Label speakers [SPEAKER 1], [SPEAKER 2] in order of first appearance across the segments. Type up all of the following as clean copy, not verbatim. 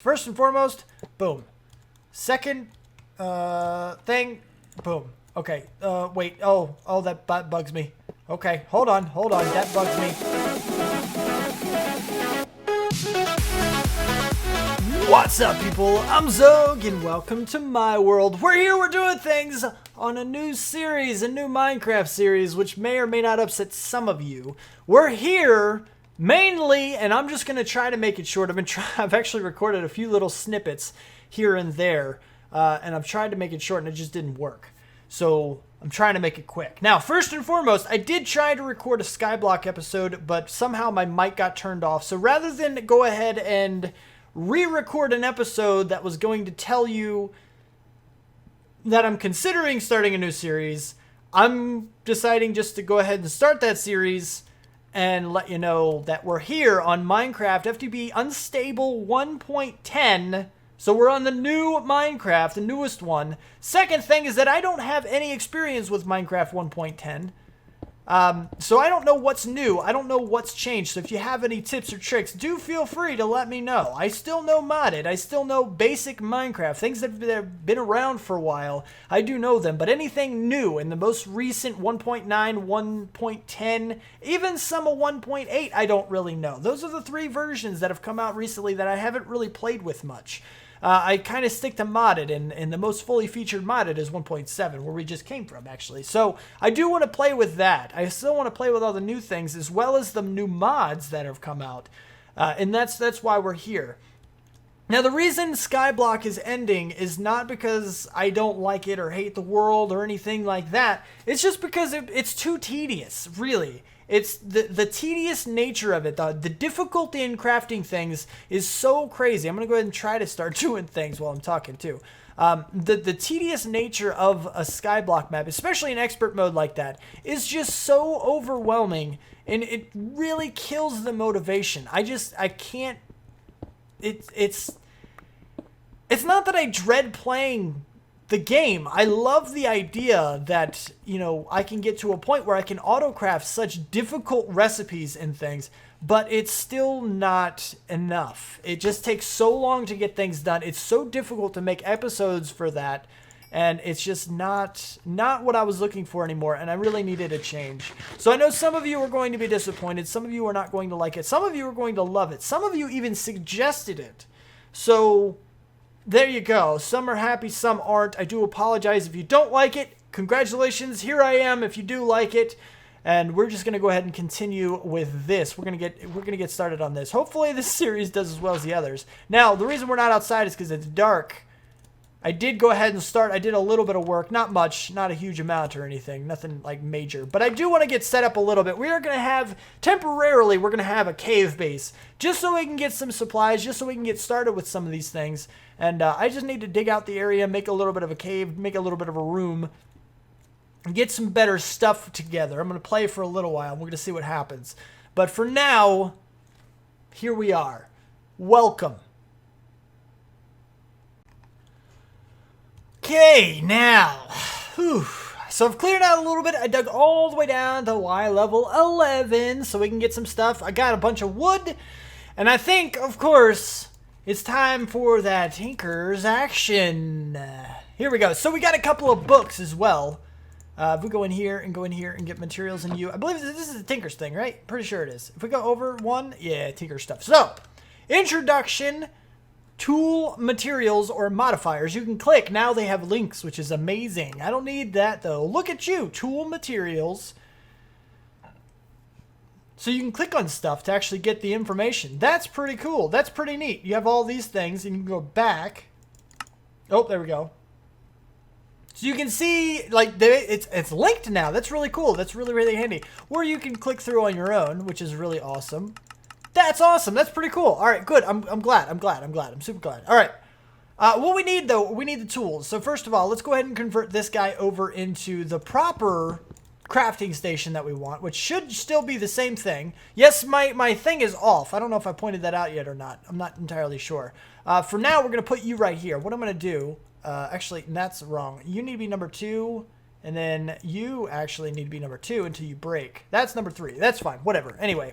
[SPEAKER 1] First and foremost, boom. Second thing, boom. Okay, wait. Oh, that bugs me. Okay, hold on. That bugs me. What's up, people? I'm Xogue, and welcome to my world. We're doing things on a new series, a new Minecraft series, which may or may not upset some of you. We're here mainly, and I'm just going to try to make it short. I've actually recorded a few little snippets here and there, and I've tried to make it short, and it just didn't work. So I'm trying to make it quick. Now, first and foremost, I did try to record a Skyblock episode, but somehow my mic got turned off. So rather than go ahead and re-record an episode that was going to tell you that I'm considering starting a new series, I'm deciding just to go ahead and start that series and let you know that we're here on Minecraft FTB Unstable 1.10. So we're on the new Minecraft, the newest one. Second thing is that I don't have any experience with Minecraft 1.10. So I don't know what's new. I don't know what's changed. So if you have any tips or tricks, do feel free to let me know. I still know modded. I still know basic Minecraft. Things that have been around for a while, I do know them. But anything new in the most recent 1.9, 1.10, even some of 1.8, I don't really know. Those are the three versions that have come out recently that I haven't really played with much. I kind of stick to modded, and the most fully featured modded is 1.7, where we just came from, actually. So I do want to play with that. I still want to play with all the new things, as well as the new mods that have come out. And that's why we're here. Now, the reason Skyblock is ending is not because I don't like it or hate the world or anything like that. It's just because it's too tedious, really. It's the tedious nature of it. The difficulty in crafting things is so crazy. I'm going to go ahead and try to start doing things while I'm talking too. The tedious nature of a Skyblock map, especially in expert mode like that, is just so overwhelming, and it really kills the motivation. I can't. It's not that I dread playing the game. I love the idea that, you know, I can get to a point where I can autocraft such difficult recipes and things, but it's still not enough. It just takes so long to get things done. It's so difficult to make episodes for that, and it's just not what I was looking for anymore, and I really needed a change. So I know some of you are going to be disappointed. Some of you are not going to like it. Some of you are going to love it. Some of you even suggested it. So there you go. Some are happy, some aren't. I do apologize if you don't like it. Congratulations, here I am if you do like it. And we're just gonna go ahead and continue with this. We're gonna get started on this. Hopefully this series does as well as the others. Now, the reason we're not outside is because it's dark. I did go ahead and start. I did a little bit of work, not much, not a huge amount or anything, nothing like major. But I do want to get set up a little bit. We are going to have, temporarily, we're going to have a cave base, just so we can get some supplies, just so we can get started with some of these things. And I just need to dig out the area, make a little bit of a cave, make a little bit of a room, and get some better stuff together. I'm going to play for a little while, and we're going to see what happens. But for now, here we are. Welcome. Okay, now, so I've cleared out a little bit. I dug all the way down to Y level 11 so we can get some stuff. I got a bunch of wood, and I think, of course, it's time for that Tinker's action. Here we go. So we got a couple of books as well. If we go in here and get materials and I believe this is the Tinker's thing, right? Pretty sure it is. If we go over one, yeah, Tinker stuff. So, introduction, tool materials or modifiers. You can click. Now they have links, which is amazing. I don't need that though. Look at you, tool materials. So you can click on stuff to actually get the information. That's pretty cool. That's pretty neat. You have all these things and you can go back. Oh, there we go. So you can see, like, it's linked now. That's really cool. That's really, really handy. Or you can click through on your own, which is really awesome. That's awesome. That's pretty cool. All right, good. I'm glad. I'm super glad. All right. What we need, though, we need the tools. So first of all, let's go ahead and convert this guy over into the proper crafting station that we want, which should still be the same thing. Yes, my thing is off. I don't know if I pointed that out yet or not. I'm not entirely sure. For now, we're going to put you right here. What I'm going to do, actually, that's wrong. You need to be number 2, and then you actually need to be number 2 until you break. That's number 3. That's fine. Whatever. Anyway,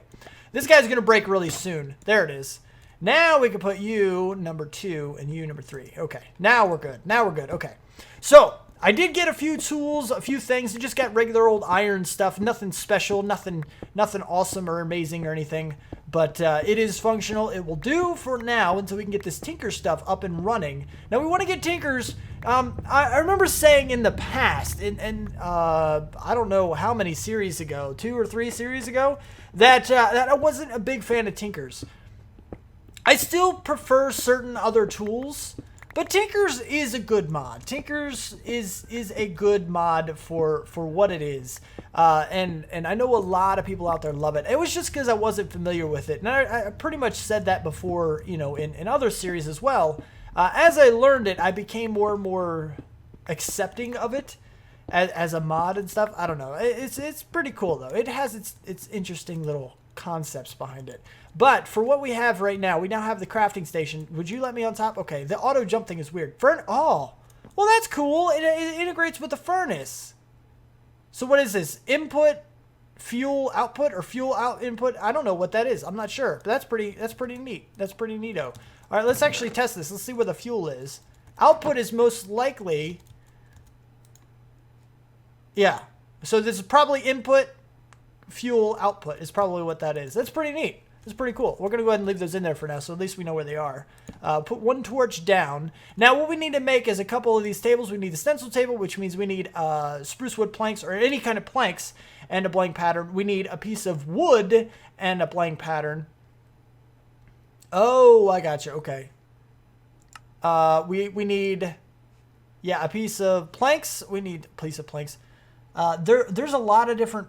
[SPEAKER 1] this guy's going to break really soon. There it is. Now we can put you number 2 and you number 3. Okay, now we're good. Now we're good. Okay, so I did get a few tools, a few things. I just got regular old iron stuff. Nothing special, nothing awesome or amazing or anything. But it is functional. It will do for now until we can get this Tinker stuff up and running. Now we want to get Tinkers. I remember saying in the past, and I don't know how many series ago, 2 or 3 series ago, that I wasn't a big fan of Tinkers. I still prefer certain other tools, but Tinkers is a good mod. Tinkers is a good mod for what it is. And I know a lot of people out there love it. It was just because I wasn't familiar with it. And I pretty much said that before, you know, in other series as well. As I learned it, I became more and more accepting of it as a mod and stuff. I don't know. It's pretty cool, though. It has its interesting little concepts behind it. But for what we have right now, we now have the crafting station. Would you let me on top? Okay, the auto jump thing is weird. Oh, well, that's cool. It integrates with the furnace. So what is this? Input, fuel output, or fuel out input? I don't know what that is. I'm not sure. But that's pretty neat. That's pretty neato. All right, let's actually test this. Let's see where the fuel is. Output is most likely... Yeah. So this is probably input, fuel, output is probably what that is. That's pretty neat. It's pretty cool. We're going to go ahead and leave those in there for now, so at least we know where they are. Put one torch down. Now, what we need to make is a couple of these tables. We need the stencil table, which means we need spruce wood planks or any kind of planks and a blank pattern. We need a piece of wood and a blank pattern. Oh, I got you. Okay. We need, yeah, a piece of planks. We need a piece of planks. There's a lot of different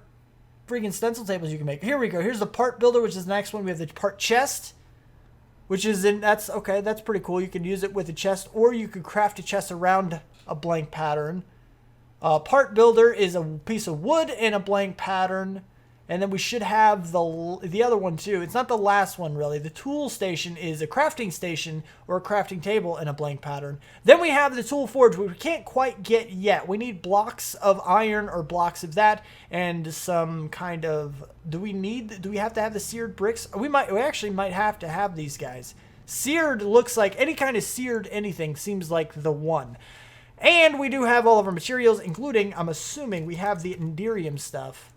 [SPEAKER 1] freaking stencil tables you can make. Here we go. Here's the part builder, which is the next one. We have the part chest, which is that's okay. That's pretty cool. You can use it with a chest, or you could craft a chest around a blank pattern. Part builder is a piece of wood and a blank pattern. And then we should have the other one too. It's not the last one really. The tool station is a crafting station or a crafting table and a blank pattern. Then we have the tool forge, which we can't quite get yet. We need blocks of iron or blocks of that and some kind of, do we have to have the seared bricks? We actually might have to have these guys. Seared looks like any kind of seared anything seems like the one. And we do have all of our materials, including, I'm assuming we have the Enderium stuff.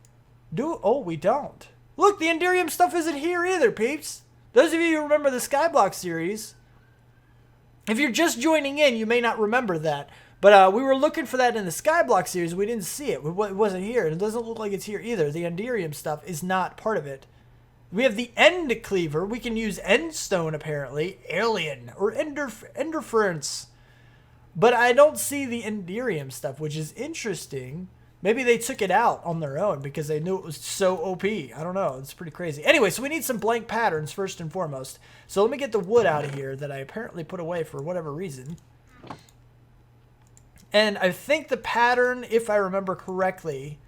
[SPEAKER 1] Oh, we don't. Look, the Enderium stuff isn't here either, peeps. Those of you who remember the Skyblock series, if you're just joining in, you may not remember that. But we were looking for that in the Skyblock series. We didn't see it. It wasn't here. And it doesn't look like it's here either. The Enderium stuff is not part of it. We have the End Cleaver. We can use Endstone, apparently. Alien or Enderference. But I don't see the Enderium stuff, which is interesting. Maybe they took it out on their own because they knew it was so OP. I don't know. It's pretty crazy. Anyway, so we need some blank patterns first and foremost. So let me get the wood out of here that I apparently put away for whatever reason. And I think the pattern, if I remember correctly,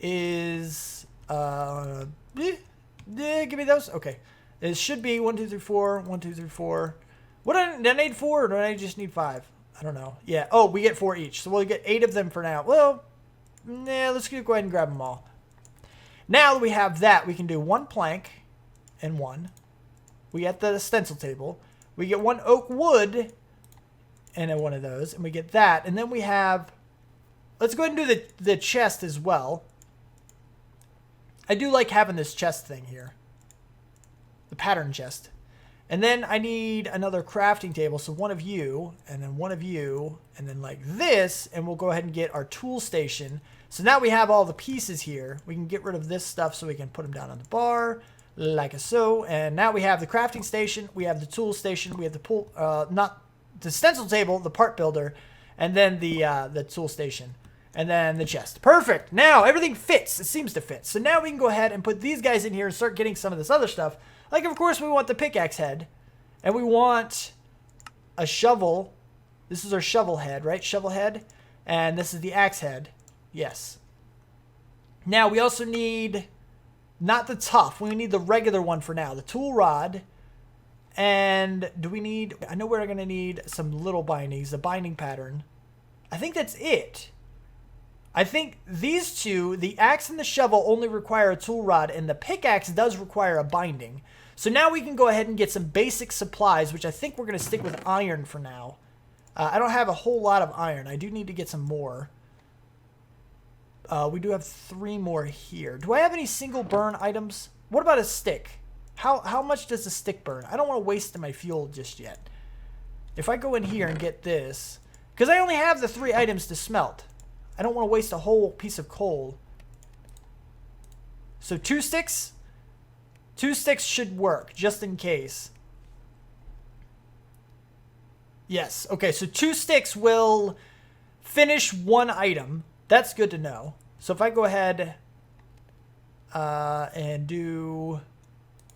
[SPEAKER 1] is... give me those. Okay. It should be 1, 2, 3, 4. 1, 2, 3, 4. What did I need 4 or do I just need 5? I don't know. Yeah. Oh, we get 4 each. So we'll get 8 of them for now. Well... Nah, let's go ahead and grab them all. Now that we have that, we can do 1 plank and 1. We get the stencil table. We get 1 oak wood and one of those. And we get that. And then we have... Let's go ahead and do the chest as well. I do like having this chest thing here. The pattern chest. And then I need another crafting table. So 1 of you, and then 1 of you, and then like this. And we'll go ahead and get our tool station. So now we have all the pieces here. We can get rid of this stuff so we can put them down on the bar, like so. And now we have the crafting station. We have the tool station. We have the not the stencil table, the part builder, and then the tool station. And then the chest. Perfect. Now everything fits. It seems to fit. So now we can go ahead and put these guys in here and start getting some of this other stuff. Like, of course, we want the pickaxe head. And we want a shovel. This is our shovel head, right? Shovel head. And this is the axe head. Yes. Now, we also need, not the tough. We need the regular one for now. The tool rod. And do we need, I know we're going to need some little bindings. The binding pattern. I think that's it. I think these two, the axe and the shovel, only require a tool rod. And the pickaxe does require a binding. So now we can go ahead and get some basic supplies, which I think we're going to stick with iron for now. I don't have a whole lot of iron. I do need to get some more. We do have 3 more here. Do I have any single burn items? What about a stick? How much does a stick burn? I don't want to waste my fuel just yet. If I go in here and get this, because I only have the 3 items to smelt. I don't want to waste a whole piece of coal. So 2 sticks? 2 sticks should work, just in case. Yes, okay, so 2 sticks will finish 1 item. That's good to know. So if I go ahead and do...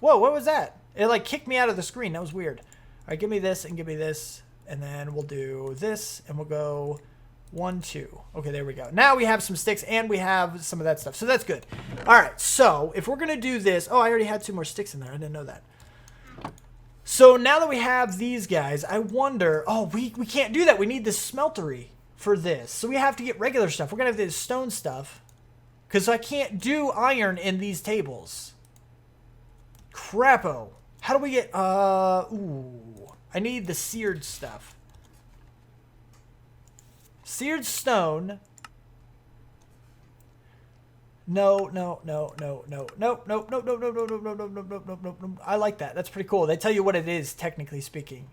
[SPEAKER 1] Whoa, what was that? It like kicked me out of the screen. That was weird. All right, give me this and give me this. And then we'll do this and we'll go 1, 2. Okay, there we go. Now we have some sticks and we have some of that stuff. So that's good. All right, so if we're going to do this... Oh, I already had 2 more sticks in there. I didn't know that. So now that we have these guys, I wonder... Oh, we can't do that. We need the smeltery for this. So we have to get regular stuff. We're going to have this stone stuff. Because I can't do iron in these tables. Crapo. How do we get... Ooh. I need the seared stuff. Seared stone. No. I like that. That's pretty cool. They tell you what it is, technically speaking.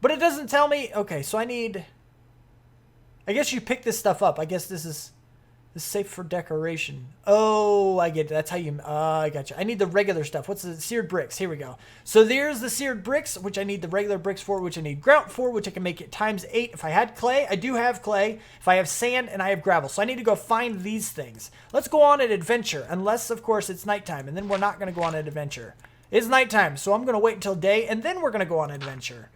[SPEAKER 1] But it doesn't tell me... Okay, so I need... I guess you pick this stuff up. I guess this is safe for decoration. Oh, I get it. That's how you... I got you. I need the regular stuff. What's the seared bricks? Here we go. So there's the seared bricks, which I need the regular bricks for, which I need grout for, which I can make it times 8. If I had clay, I do have clay. If I have sand, and I have gravel. So I need to go find these things. Let's go on an adventure, unless, of course, it's nighttime, and then we're not going to go on an adventure. It's nighttime, so I'm going to wait until day, and then we're going to go on an adventure.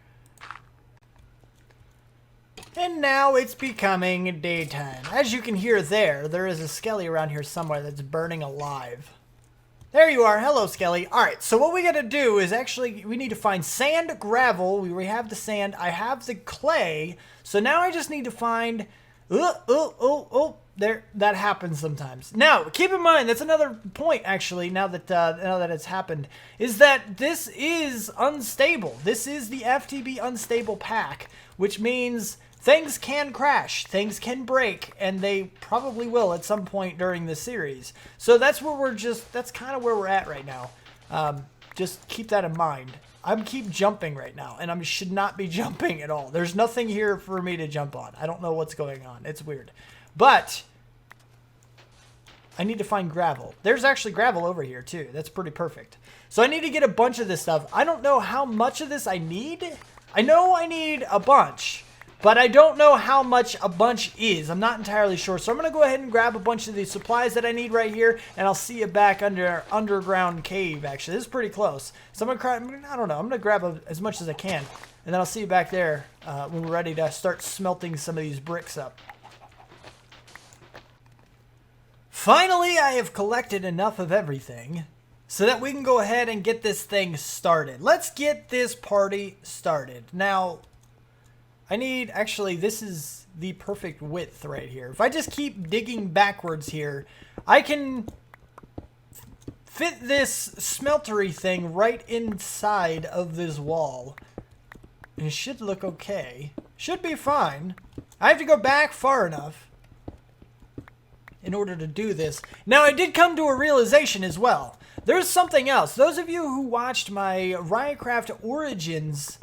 [SPEAKER 1] And now it's becoming daytime. As you can hear there is a skelly around here somewhere that's burning alive. There you are. Hello, skelly. Alright, so what we gotta do is actually, we need to find sand, gravel. We have the sand. I have the clay. So now I just need to find... There, that happens sometimes. Now, keep in mind, that's another point, actually, now that it's happened, is that this is unstable. This is the FTB Unstable pack, which means... Things can crash, things can break, and they probably will at some point during the series. So that's where that's kind of where we're at right now. Just keep that in mind. I'm keep jumping right now, and I should not be jumping at all. There's nothing here for me to jump on. I don't know what's going on. It's weird. But I need to find gravel. There's actually gravel over here, too. That's pretty perfect. So I need to get a bunch of this stuff. I don't know how much of this I need. I know I need a bunch. But I don't know how much a bunch is. I'm not entirely sure. So I'm going to go ahead and grab a bunch of the supplies that I need right here. And I'll see you back under underground cave, actually. This is pretty close. So I'm going to, I don't know. I'm going to grab as much as I can. And then I'll see you back there when we're ready to start smelting some of these bricks up. Finally, I have collected enough of everything so that we can go ahead and get this thing started. Let's get this party started. Now... I need, actually, this is the perfect width right here. If I just keep digging backwards here, I can fit this smeltery thing right inside of this wall. And it should look okay. Should be fine. I have to go back far enough in order to do this. Now, I did come to a realization as well. There's something else. Those of you who watched my Ryotcraft Origins...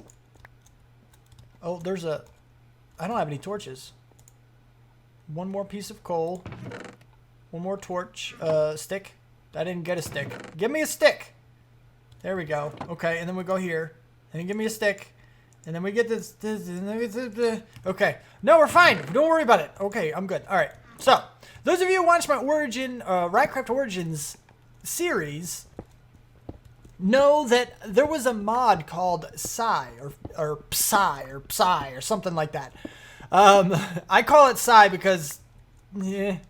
[SPEAKER 1] Oh, there's a... I don't have any torches. One more piece of coal. One more torch. Stick. I didn't get a stick. Give me a stick! There we go. Okay, and then we go here. And then give me a stick. And then we get this... Okay. No, we're fine. Don't worry about it. Okay, I'm good. Alright. So, those of you who watched my Ryotcraft Origins series... know that there was a mod called Psy or Psy or something like that. I call it Psy because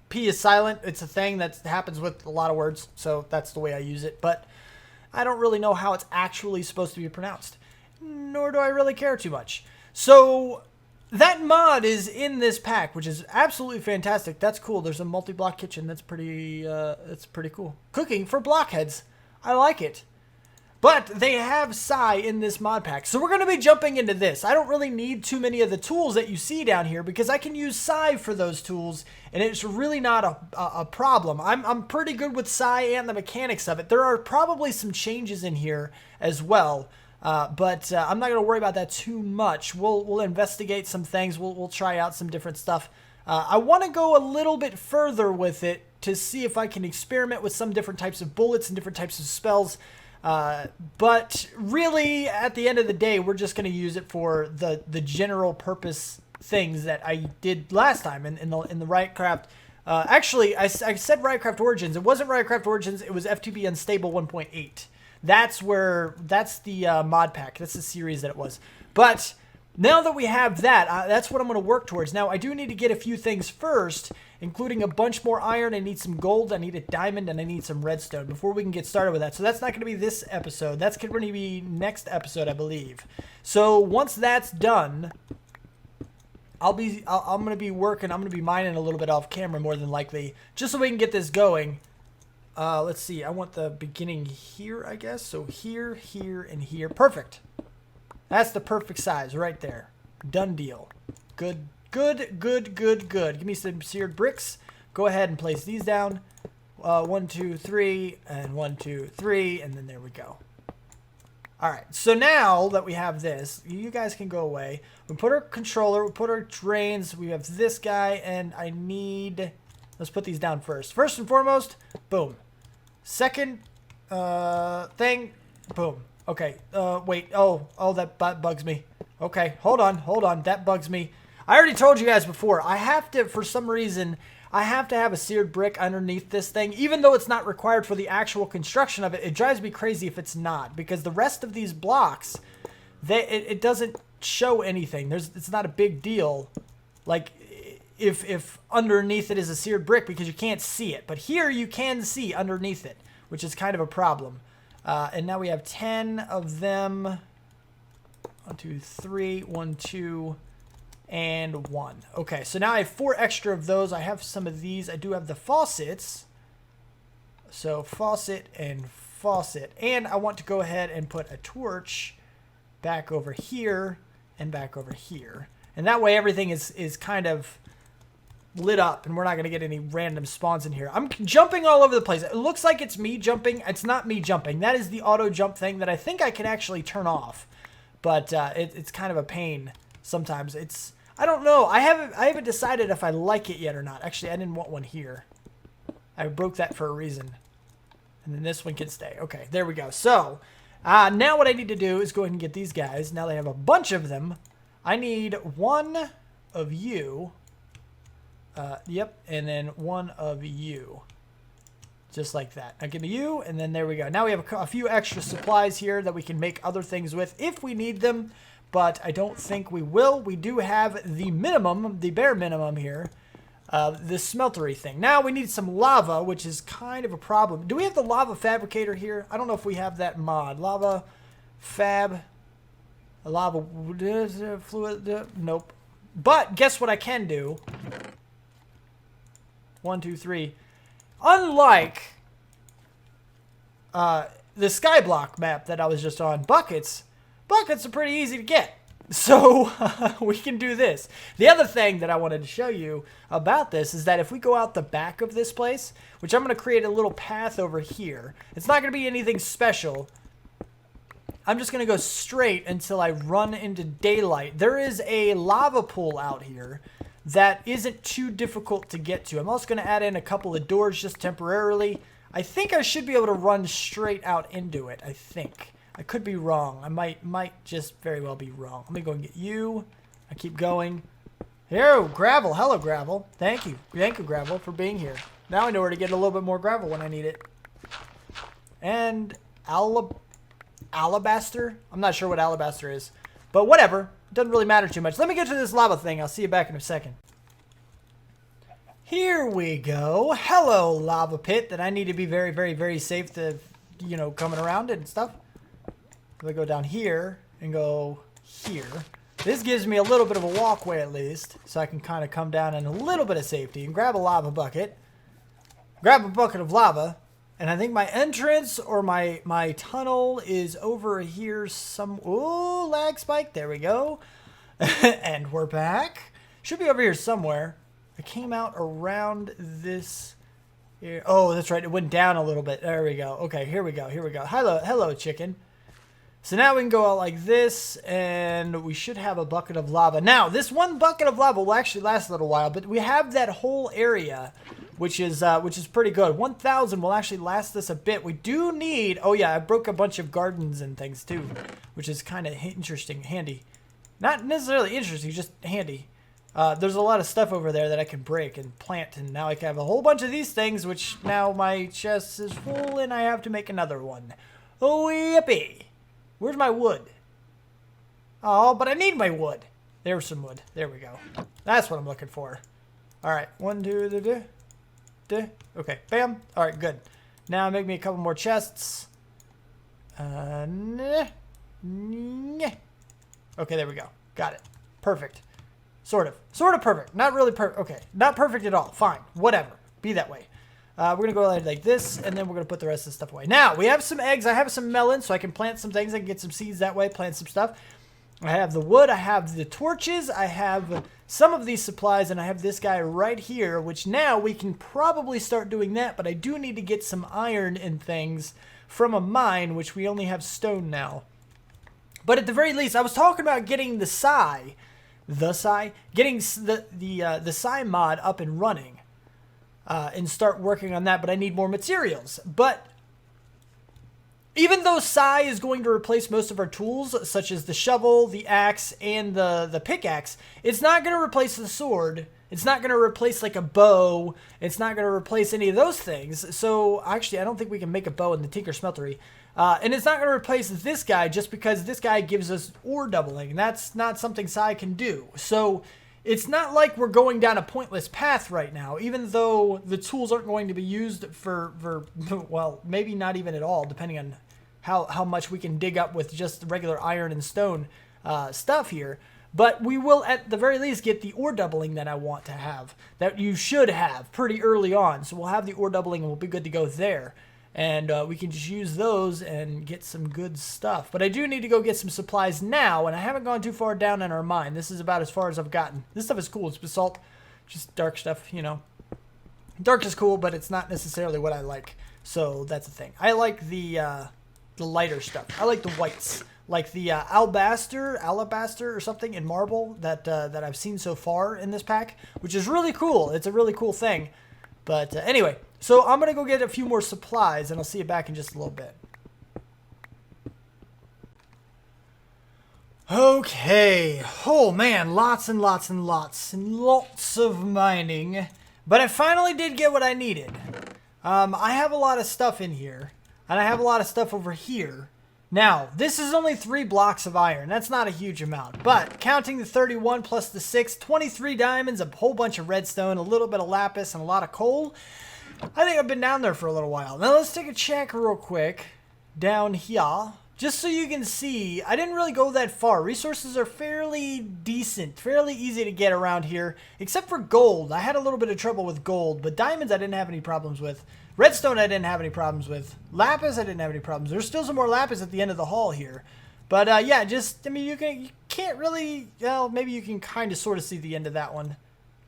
[SPEAKER 1] P is silent. It's a thing that happens with a lot of words, so that's the way I use it. But I don't really know how it's actually supposed to be pronounced, nor do I really care too much. So that mod is in this pack, which is absolutely fantastic. That's cool. There's a multi-block kitchen. That's pretty cool. Cooking for blockheads. I like it. But they have Psy in this mod pack. So we're going to be jumping into this. I don't really need too many of the tools that you see down here because I can use Psy for those tools, and it's really not a problem. I'm pretty good with Psy and the mechanics of it. There are probably some changes in here as well. But I'm not going to worry about that too much. We'll investigate some things. We'll try out some different stuff. I want to go a little bit further with it to see if I can experiment with some different types of bullets and different types of spells. But really, at the end of the day, we're just going to use it for the general purpose things that I did last time in the Ryotcraft. Actually, I said Ryotcraft Origins. It wasn't Ryotcraft Origins. It was FTB Unstable 1.8. That's the mod pack. That's the series that it was. But now that we have that, that's what I'm going to work towards. Now, I do need to get a few things first, including a bunch more iron. I need some gold. I need a diamond, and I need some redstone before we can get started with that. So that's not going to be this episode. That's going to be next episode, I believe. So once that's done, I'm going to be working. I'm going to be mining a little bit off camera more than likely, just so we can get this going. Let's see. I want the beginning here, I guess. So here, here, and here. Perfect. That's the perfect size right there. Done deal. Good, good, good, good, good. Give me some seared bricks. Go ahead and place these down. 1, 2, 3, and 1, 2, 3, and then there we go. All right. So now that we have this, you guys can go away. We put our controller. We put our drains. We have this guy, and I need. Let's put these down first. First and foremost, boom. Second thing, boom. Okay, wait, oh, that bugs me. Okay, hold on, that bugs me. I already told you guys before, I have to, for some reason, I have to have a seared brick underneath this thing. Even though it's not required for the actual construction of it, it drives me crazy if it's not. Because the rest of these blocks, it doesn't show anything. It's not a big deal. Like, if underneath it is a seared brick, because you can't see it. But here you can see underneath it, which is kind of a problem. And now we have 10 of them. 1, 2, 3, 1, 2, and 1. Okay, so now I have 4 extra of those. I have some of these. I do have the faucets. So faucet and faucet. And I want to go ahead and put a torch back over here and back over here. And that way everything is kind of lit up, and we're not going to get any random spawns in here. I'm jumping all over the place. It looks like it's me jumping. It's not me jumping. That is the auto jump thing that I think I can actually turn off. But it's kind of a pain sometimes. I don't know. I haven't decided if I like it yet or not. Actually, I didn't want one here. I broke that for a reason. And then this one can stay. Okay, there we go. So now what I need to do is go ahead and get these guys. Now they have a bunch of them. I need 1 of you. Yep, and then 1 of you. Just like that. Now give me you, and then there we go. Now we have a few extra supplies here that we can make other things with if we need them, but I don't think we will. We do have the minimum, the bare minimum here, the smeltery thing. Now we need some lava, which is kind of a problem. Do we have the lava fabricator here? I don't know if we have that mod. Lava fab, lava fluid, nope. But guess what I can do? 1, 2, 3. Unlike the skyblock map that I was just on, buckets are pretty easy to get. So we can do this. The other thing that I wanted to show you about this is that if we go out the back of this place, which I'm going to create a little path over here. It's not going to be anything special. I'm just going to go straight until I run into daylight. There is a lava pool out here that isn't too difficult to get to. I'm also going to add in a couple of doors just temporarily. I think I should be able to run straight out into it, I think. I could be wrong. I might just very well be wrong. Let me go and get you. I keep going. Here, gravel. Hello, gravel. Thank you. Thank you, gravel, for being here. Now I know where to get a little bit more gravel when I need it. And alabaster? I'm not sure what alabaster is. But whatever. Doesn't really matter too much. Let me get to this lava thing. I'll see you back in a second. Here we go. Hello, lava pit that I need to be very, very, very safe to, you know, coming around and stuff. Let me go down here and go here. This gives me a little bit of a walkway at least, so I can kind of come down in a little bit of safety and grab a lava bucket. Grab a bucket of lava, and I think my entrance or my tunnel is over here some... Ooh, lag spike. There we go. And we're back. Should be over here somewhere. I came out around this... Here. Oh, that's right. It went down a little bit. There we go. Okay, here we go. Here we go. Hello, chicken. So now we can go out like this, and we should have a bucket of lava. Now, this one bucket of lava will actually last a little while, but we have that whole area, which is pretty good. 1,000 will actually last us a bit. We do need... Oh, yeah, I broke a bunch of gardens and things, too, which is kind of interesting, handy. Not necessarily interesting, just handy. There's a lot of stuff over there that I can break and plant, and now I can have a whole bunch of these things, which now my chest is full, and I have to make another one. Oh, yippee! Where's my wood? Oh, but I need my wood. There's some wood. There we go. That's what I'm looking for. All right, 1, 2, 3. Okay, bam. All right, good. Now make me a couple more chests. Okay, there we go. Got it. Perfect. Sort of perfect. Not really perfect. Okay, not perfect at all. Fine, whatever. Be that way. We're going to go like this, and then we're going to put the rest of the stuff away. Now, we have some eggs. I have some melons, so I can plant some things. I can get some seeds that way, plant some stuff. I have the wood. I have the torches. I have some of these supplies, and I have this guy right here, which now we can probably start doing that, but I do need to get some iron and things from a mine, which we only have stone now. But at the very least, I was talking about getting the Psy, getting the Psy mod up and running, and start working on that, but I need more materials. But even though Psy is going to replace most of our tools, such as the shovel, the axe, and the pickaxe, it's not going to replace the sword. It's not going to replace like a bow. It's not going to replace any of those things. So actually, I don't think we can make a bow in the Tinker Smeltery. And it's not going to replace this guy just because this guy gives us ore doubling. And that's not something Psy can do. So it's not like we're going down a pointless path right now, even though the tools aren't going to be used for well, maybe not even at all, depending on how much we can dig up with just regular iron and stone stuff here. But we will, at the very least, get the ore doubling that I want to have, that you should have pretty early on. So we'll have the ore doubling and we'll be good to go there. And we can just use those and get some good stuff. But I do need to go get some supplies now, and I haven't gone too far down in our mine. This is about as far as I've gotten. This stuff is cool. It's basalt, just dark stuff, you know. Dark is cool, but it's not necessarily what I like. So that's the thing. I like the lighter stuff. I like the whites. Like the alabaster or something in marble that I've seen so far in this pack, which is really cool. It's a really cool thing. But anyway, so I'm going to go get a few more supplies, and I'll see you back in just a little bit. Okay. Oh, man. Lots and lots and lots and lots of mining. But I finally did get what I needed. I have a lot of stuff in here, and I have a lot of stuff over here. Now, this is only 3 blocks of iron. That's not a huge amount. But counting the 31 plus the 6, 23 diamonds, a whole bunch of redstone, a little bit of lapis, and a lot of coal. I think I've been down there for a little while. Now, let's take a check real quick down here. Just so you can see, I didn't really go that far. Resources are fairly decent, fairly easy to get around here, except for gold. I had a little bit of trouble with gold, but diamonds I didn't have any problems with. Redstone I didn't have any problems with. Lapis I didn't have any problems. There's still some more lapis at the end of the hall here. But yeah, just, I mean, you can't really, well, maybe you can kind of sort of see the end of that one.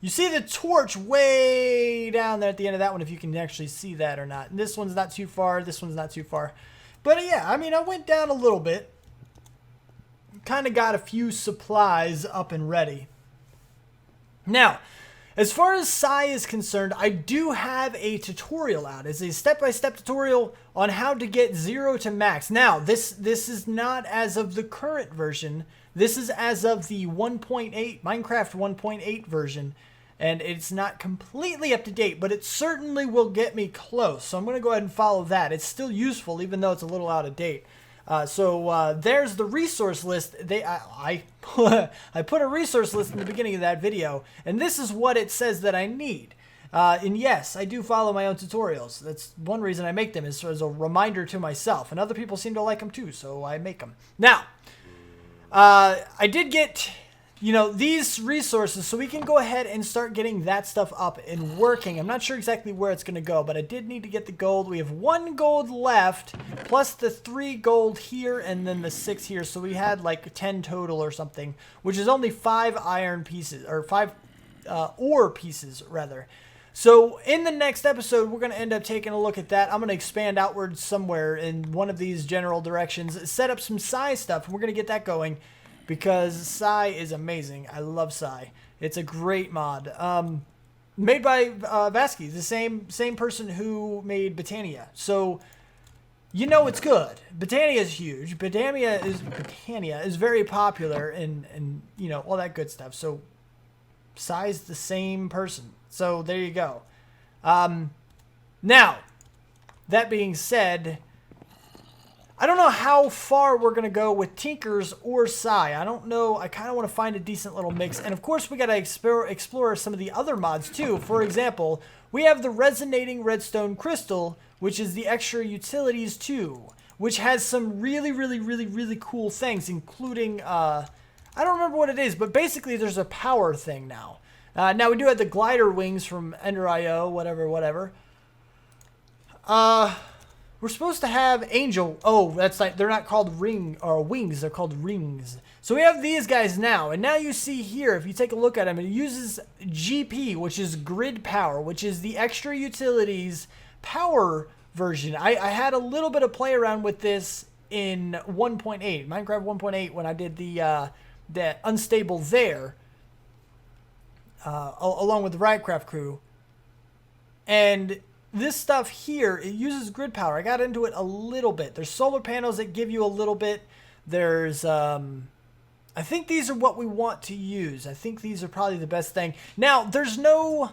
[SPEAKER 1] You see the torch way down there at the end of that one, if you can actually see that or not. And this one's not too far. This one's not too far. But yeah, I mean, I went down a little bit. Kind of got a few supplies up and ready. Now, as far as Psy is concerned, I do have a tutorial out. It's a step-by-step tutorial on how to get 0 to max. Now, this is not as of the current version. This is as of the 1.8, Minecraft 1.8 version. And it's not completely up to date, but it certainly will get me close. So I'm going to go ahead and follow that. It's still useful, even though it's a little out of date. So there's the resource list. I put a resource list in the beginning of that video, and this is what it says that I need. And yes, I do follow my own tutorials. That's one reason I make them, is as a reminder to myself. And other people seem to like them too, so I make them. Now, I did get you know, these resources, so we can go ahead and start getting that stuff up and working. I'm not sure exactly where it's going to go, but I did need to get the gold. We have 1 gold left, plus the 3 gold here, and then the 6 here. So we had like 10 total or something, which is only 5 iron pieces, or 5 ore pieces, rather. So in the next episode, we're going to end up taking a look at that. I'm going to expand outwards somewhere in one of these general directions, set up some Psy stuff, and we're going to get that going. Because Psy is amazing. I love Psy. It's a great mod. Made by Vasky, the same person who made Botania. So, you know it's good. Botania is huge. Botania is very popular and you know, all that good stuff. So, Psy's the same person. So, there you go. Now, that being said, I don't know how far we're going to go with Tinkers or Psy. I don't know. I kind of want to find a decent little mix. And of course, we got to explore some of the other mods too. For example, we have the Resonating Redstone Crystal, which is the extra utilities too, which has some really cool things, including, I don't remember what it is, but basically there's a power thing now. Now we do have the glider wings from Ender.io, whatever. We're supposed to have Angel. Oh, that's like, they're not called ring or wings. They're called rings. So we have these guys now. And now you see here, if you take a look at them, it uses GP, which is grid power, which is the extra utilities power version. I had a little bit of play around with this in 1.8, Minecraft 1.8, when I did the Unstable there, along with the Ryotcraft crew. And this stuff here, it uses grid power. I got into it a little bit. There's solar panels that give you a little bit. There's, I think these are what we want to use. I think these are probably the best thing. Now, there's no,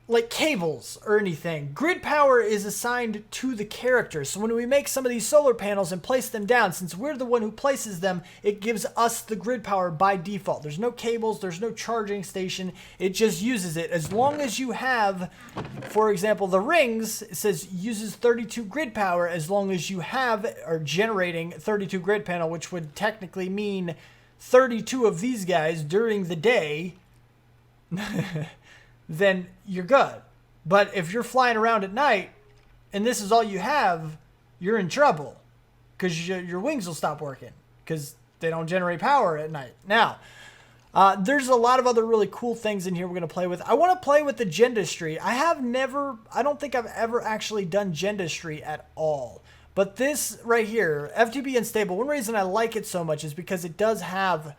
[SPEAKER 1] like, cables or anything. Grid power is assigned to the character. So when we make some of these solar panels and place them down, since we're the one who places them, it gives us the grid power by default. There's no cables, there's no charging station. It just uses it. As long as you have, for example, the rings, it says uses 32 grid power as long as you have, or generating 32 grid panel, which would technically mean 32 of these guys during the day. Then you're good. But if you're flying around at night and this is all you have, you're in trouble because your wings will stop working because they don't generate power at night. Now, there's a lot of other really cool things in here we're going to play with. I want to play with the Gendustry. I don't think I've ever actually done Gendustry at all. But this right here, FTB Unstable, one reason I like it so much is because it does have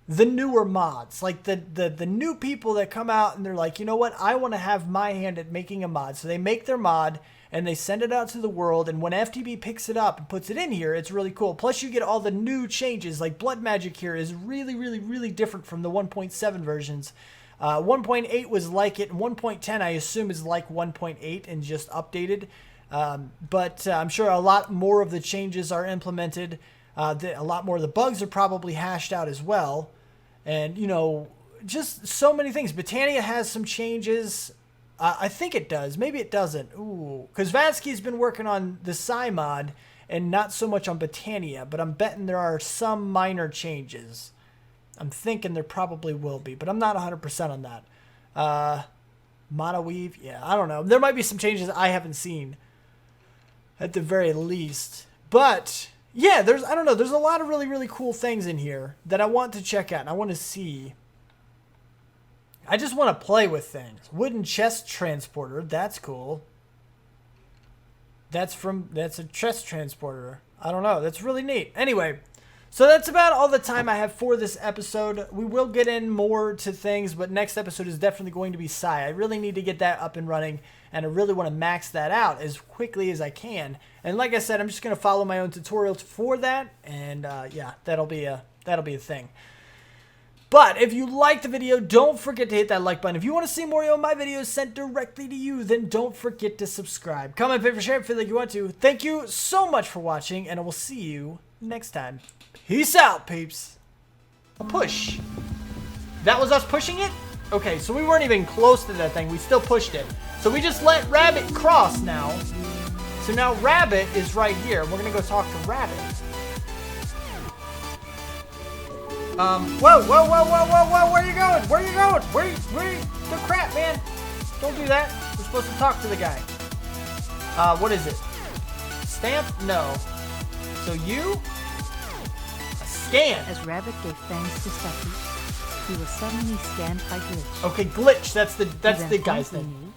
[SPEAKER 1] the newer mods, like the new people that come out and they're like, you know what, I want to have my hand at making a mod. So they make their mod and they send it out to the world, and when FTB picks it up and puts it in here, it's really cool. Plus you get all the new changes, like blood magic here is really different from the 1.7 versions. 1.8 was like it, and 1.10 I assume is like 1.8 and just updated. But I'm sure a lot more of the changes are implemented. A lot more of the bugs are probably hashed out as well. And, you know, just so many things. Botania has some changes. I think it does. Maybe it doesn't. Ooh. Because Vasky's been working on the Psy mod and not so much on Botania. But I'm betting there are some minor changes. I'm thinking there probably will be. But I'm not 100% on that. Mono Weave? Yeah, I don't know. There might be some changes I haven't seen. At the very least. But yeah, I don't know, there's a lot of really cool things in here that I want to check out and I want to see. I just want to play with things. Wooden chest transporter, that's cool. That's a chest transporter. I don't know, that's really neat. Anyway, so that's about all the time I have for this episode. We will get in more to things, but next episode is definitely going to be Psy. I really need to get that up and running, and I really want to max that out as quickly as I can. And like I said, I'm just going to follow my own tutorials for that, and yeah, that'll be a thing. But if you liked the video, don't forget to hit that like button. If you want to see more of my videos sent directly to you, then don't forget to subscribe. Comment, favorite, share if you feel like you want to. Thank you so much for watching, and I will see you next time. Peace out, peeps. A push. That was us pushing it? Okay, so we weren't even close to that thing. We still pushed it. So we just let Rabbit cross now. So now Rabbit is right here. We're going to go talk to Rabbit. Whoa, whoa, whoa, whoa, whoa, whoa, where are you going? Where are you going? Where the crap, man? Don't do that. We're supposed to talk to the guy. What is it? Stamp? No. So you? A scan.
[SPEAKER 2] As Rabbit gave thanks to Stuffy, he was suddenly scanned by Glitch.
[SPEAKER 1] Okay, Glitch. That's the guy's
[SPEAKER 2] Then
[SPEAKER 1] name.